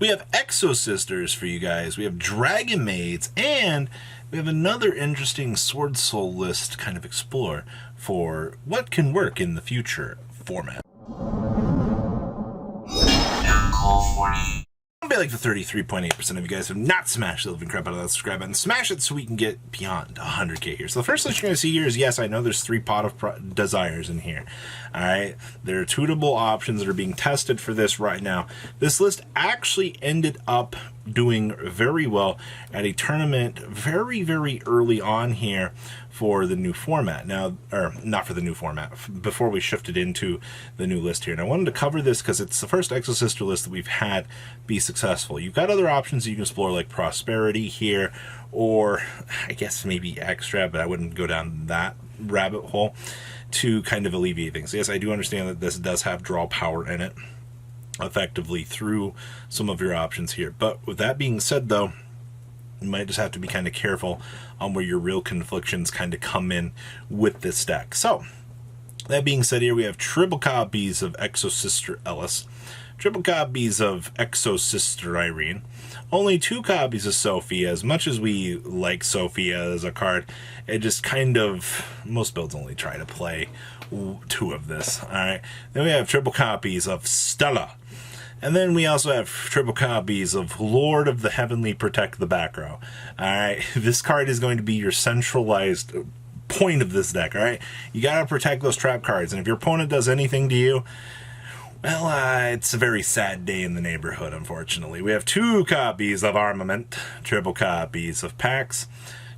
We have Exosisters for you guys. We have Dragonmaids, and we have another interesting Swordsoul list to kind of explore for what can work in the future format. Be like the 33.8% of you guys have not smashed the living crap out of that subscribe button. Smash it so we can get beyond 100k here. So the first list you're going to see here is, yes, I know there's 3 pot of desires in here. Alright, there are tutable options that are being tested for this right now. This list actually ended up doing very well at a tournament very, very early on here for the new format. Now, or not for the new format, before we shifted into the new list here. And I wanted to cover this because it's the first Exosister list that we've had be successful. You've got other options that you can explore, like Prosperity here, or I guess maybe Extra, but I wouldn't go down that rabbit hole to kind of alleviate things. Yes, I do understand that this does have draw power in it effectively through some of your options here. But with that being said, though, you might just have to be kind of careful on where your real conflictions kind of come in with this deck. So, that being said, here we have triple copies of Exosister Ellis, triple copies of Exosister Irene, only 2 copies of Sophia. As much as we like Sophia as a card, it just kind of, most builds only try to play 2 of this. Alright, then we have triple copies of Stella. And then we also have triple copies of Lord of the Heavenly Protect the Back Row. Alright, this card is going to be your centralized point of this deck, alright? You gotta protect those trap cards, and if your opponent does anything to you, well, it's a very sad day in the neighborhood, unfortunately. We have 2 copies of Armament, triple copies of Pax,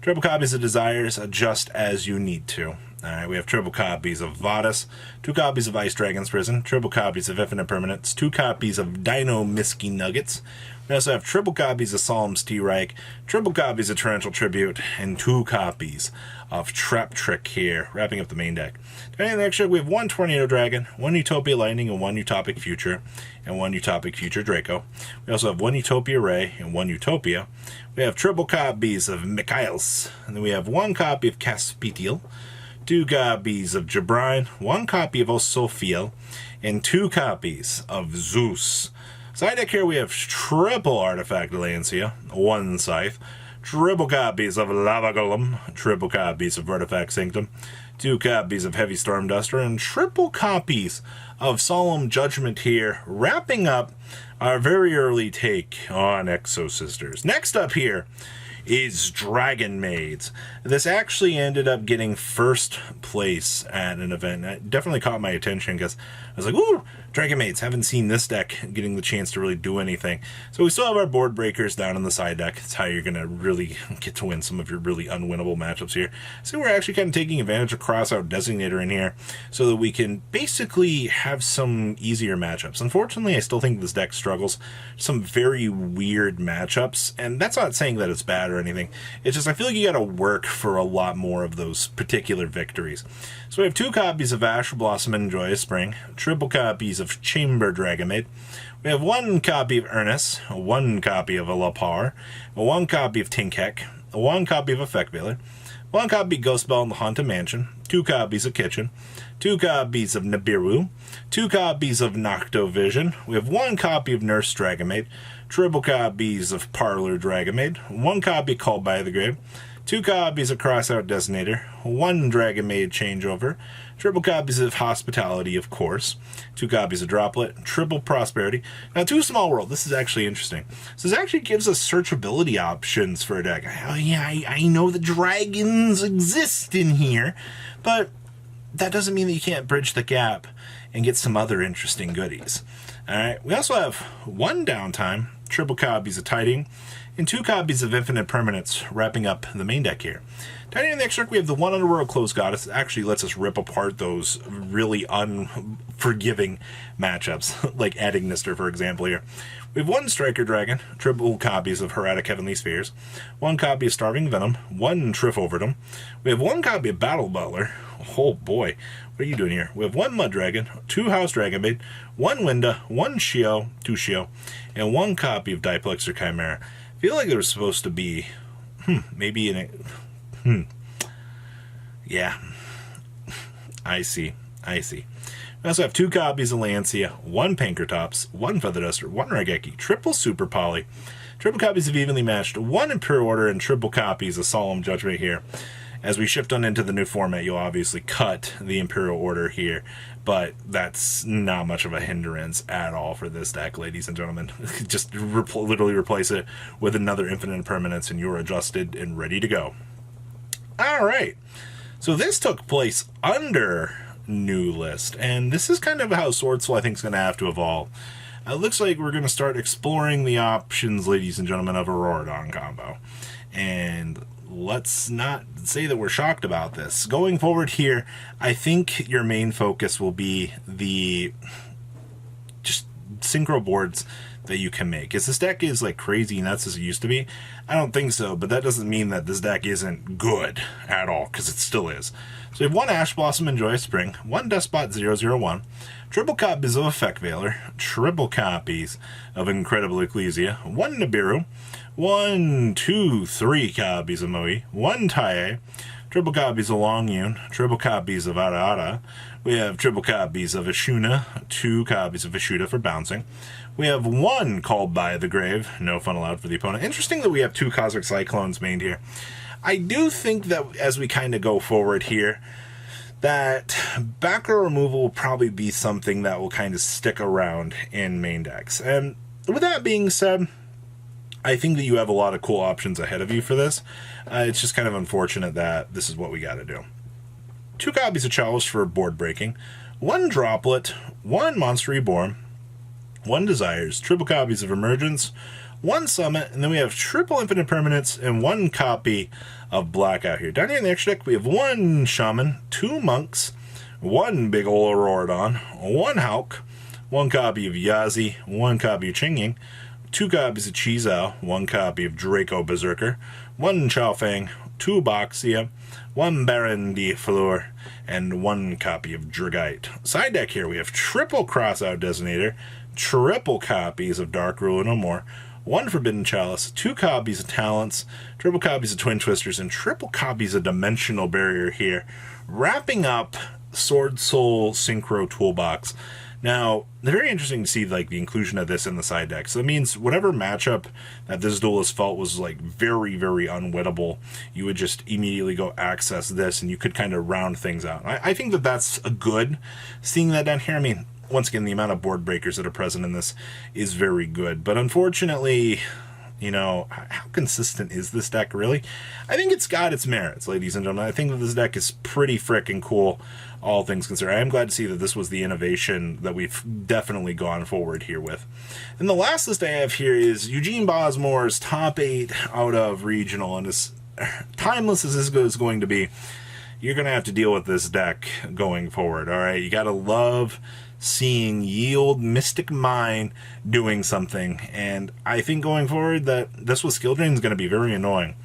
triple copies of Desires, Just As You Need To. Alright, we have triple copies of Vadis, 2 copies of Ice Dragon's Prison, triple copies of Infinite Permanence, 2 copies of Dino Misky Nuggets. We also have triple copies of Solemn's T-Reich, triple copies of Torrential Tribute, and 2 copies of Trap Trick here, wrapping up the main deck. Depending on the extra, we have 1 Tornado Dragon, 1 Utopia Lightning, and 1 Utopic Future, and 1 Utopic Future Draco. We also have 1 Utopia Ray, and 1 Utopia. We have triple copies of Mikhails, and then we have 1 copy of Caspitiel, 2 copies of Jabrine, 1 copy of Osophiel, and 2 copies of Zeus. Side deck here we have triple Artifact Lancia, 1 Scythe, triple copies of Lava Golem, triple copies of Artifact Sanctum, 2 copies of Heavy Storm Duster, and triple copies of Solemn Judgment here, wrapping up our very early take on Exosisters. Next up here is Dragonmaids. This actually ended up getting first place at an event. It definitely caught my attention because I was like, ooh, Dragonmaids, haven't seen this deck getting the chance to really do anything. So we still have our board breakers down in the side deck. That's how you're going to really get to win some of your really unwinnable matchups here. So we're actually kind of taking advantage of Crossout Designator in here so that we can basically have some easier matchups. Unfortunately, I still think this deck struggles some very weird matchups, and that's not saying that it's bad or anything. It's just I feel like you got to work for a lot more of those particular victories. So we have 2 copies of Ash Blossom and Joyous Spring, triple copies of Chamber Dragonmaid. We have 1 copy of Ernest, 1 copy of Alapar, 1 copy of Tinkek, 1 copy of Effect Veiler, 1 copy of Ghost Bell in the Haunted Mansion, 2 copies of Kitchen, 2 copies of Nibiru, 2 copies of Noctovision. We have 1 copy of Nurse Dragonmaid, triple copies of Parlor Dragonmaid, 1 copy Called by the Grave, 2 copies of Crossout Designator, 1 Dragonmaid Changeover, triple copies of Hospitality, of course, 2 copies of Droplet, triple Prosperity. Now, 2 Small World. This is actually interesting. So this actually gives us searchability options for a deck. Oh, yeah, I know the dragons exist in here, but that doesn't mean that you can't bridge the gap and get some other interesting goodies. Alright, we also have 1 Downtime, triple copies of Tiding, and 2 copies of Infinite Permanence, wrapping up the main deck here. Down in the next deck, we have the 1 Underworld Closed Goddess. It actually lets us rip apart those really unforgiving matchups, like adding Nister, for example, here. We have 1 Striker Dragon, triple copies of Heretic Heavenly Spheres, 1 copy of Starving Venom, 1 Trifoverdom. We have 1 copy of Battle Butler. Oh boy, what are you doing here? We have 1 Mud Dragon, 2 House Dragonmaid, 1 Winda, 1 Shio, 2 Shio, and 1 copy of Diplexer Chimera. I feel like there was supposed to be, maybe yeah, I see. We also have 2 copies of Lancia, 1 Pankratops, 1 Featherduster, 1 Raigeki, triple Super Poly, triple copies of Evenly Matched, 1 Imperial Order, and triple copies of Solemn Judgment here. As we shift on into the new format, you'll obviously cut the Imperial Order here, but that's not much of a hindrance at all for this deck, ladies and gentlemen. Just literally replace it with another Infinite Permanence, and you're adjusted and ready to go. Alright, so this took place under new list, and this is kind of how Swordsoul I think is going to have to evolve. It looks like we're going to start exploring the options, ladies and gentlemen, of a Auroradon combo. And let's not say that we're shocked about this. Going forward here, I think your main focus will be the just synchro boards that you can make. Is this deck is like crazy nuts as it used to be? I don't think so, but that doesn't mean that this deck isn't good at all, because it still is. So we have 1 Ash Blossom and Joyous Spring, 1 Despot 001, triple copies of Effect Veiler, triple copies of Incredible Ecclesia, 1 Nibiru, 1, 2, 3 copies of Moe, 1 Taie, triple copies of Longyun, triple copies of Ara. We have triple copies of Ashuna, 2 copies of Ashuda for bouncing. We have 1 Called by the Grave, no fun allowed for the opponent. Interesting that we have 2 Cosmic Cyclones mained here. I do think that as we kind of go forward here, that back row removal will probably be something that will kind of stick around in main decks. And with that being said, I think that you have a lot of cool options ahead of you for this. It's just kind of unfortunate that this is what we got to do. 2 copies of Chalice for board breaking, 1 Droplet, 1 Monster Reborn, 1 Desires, triple copies of Emergence, 1 Summit, and then we have triple Infinite Permanence and 1 copy of Blackout here. Down here in the extra deck, we have 1 Shaman, 2 Monks, 1 big ol' Auroradon, 1 Hulk, 1 copy of Yazi, 1 copy of Chingying, 2 copies of Chizao, 1 copy of Draco Berserker, 1 Chaofeng, 2 Boxia, 1 Baron de Fleur, and 1 copy of Dragite. Side deck here, we have triple Crossout Designator, triple copies of Dark Rule No More, 1 Forbidden Chalice, 2 copies of Talents, triple copies of Twin Twisters, and triple copies of Dimensional Barrier here, wrapping up Swordsoul Synchro Toolbox. Now, it's very interesting to see like the inclusion of this in the side deck. So it means whatever matchup that this duelist felt was like very, very unwinnable, you would just immediately go access this, and you could kind of round things out. I think that that's a good seeing that down here. I mean, once again, the amount of board breakers that are present in this is very good. But unfortunately, you know, how consistent is this deck really? I think it's got its merits, ladies and gentlemen. I think that this deck is pretty freaking cool, all things considered. I am glad to see that this was the innovation that we've definitely gone forward here with. And the last list I have here is Eugene BAZEMORE's top 8 out of regional. And as timeless as this is going to be, you're going to have to deal with this deck going forward, all right? You got to love seeing Yield Mystic Mine doing something, and I think going forward that this with skill drain is going to be very annoying.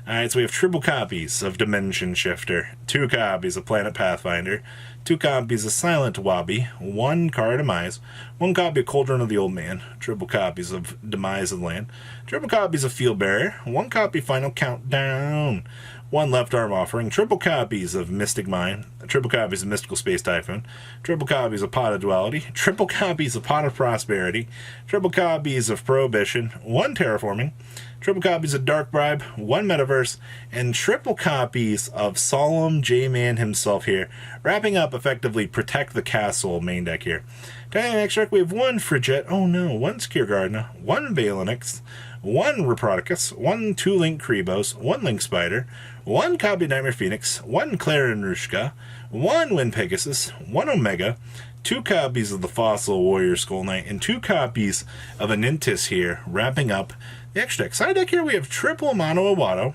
Alright, so we have triple copies of Dimension Shifter, 2 copies of Planet Pathfinder, 2 copies of Silent Wabi, 1 card Demise, 1 copy of Cauldron of the Old Man, triple copies of Demise of Land, triple copies of Field Barrier, 1 copy Final Countdown, 1 Left Arm Offering, triple copies of Mystic Mine, triple copies of Mystical Space Typhoon, triple copies of Pot of Duality, triple copies of Pot of Prosperity, triple copies of Prohibition, 1 Terraforming, triple copies of Dark Bribe, 1 Metaverse, and triple copies of Solemn J-Man himself here, wrapping up effectively Protect the Castle main deck here. Down in the next deck, we have 1 Frigette, 1 Skiergarden, 1 Valenix, 1 Reproticus, 1 2-Link Krebos, 1 Link Spider, 1 copy of Nightmare Phoenix, 1 Clarinushka, 1 Wind Pegasus, 1 Omega, 2 copies of the Fossil Warrior Skull Knight, and 2 copies of Anintis here, wrapping up the extra deck. Side deck here, we have triple Mono Iwado,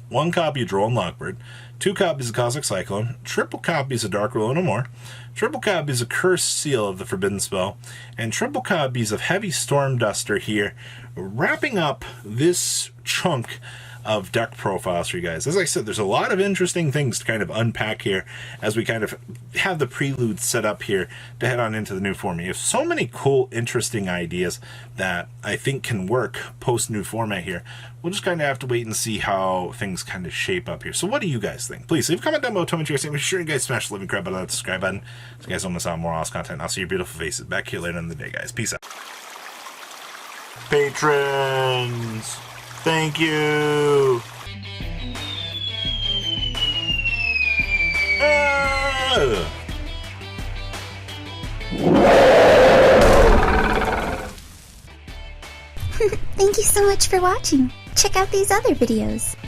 1 copy of Droll and Lockbird, 2 copies of Cosmic Cyclone, triple copies of Dark Rule No More, triple copies of Cursed Seal of the Forbidden Spell, and triple copies of Heavy Storm Duster here, wrapping up this chunk of deck profiles for you guys. As I said, there's a lot of interesting things to kind of unpack here as we kind of have the prelude set up here to head on into the new format. You have so many cool, interesting ideas that I think can work post new format here. We'll just kind of have to wait and see how things kind of shape up here. So what do you guys think? Please leave a comment down below. Tell me what you guys think. Make sure you guys smash the living crap out of that subscribe button so you guys don't miss out on more awesome content. I'll see your beautiful faces back here later in the day, guys. Peace out. Patrons, thank you. Thank you so much for watching. Check out these other videos.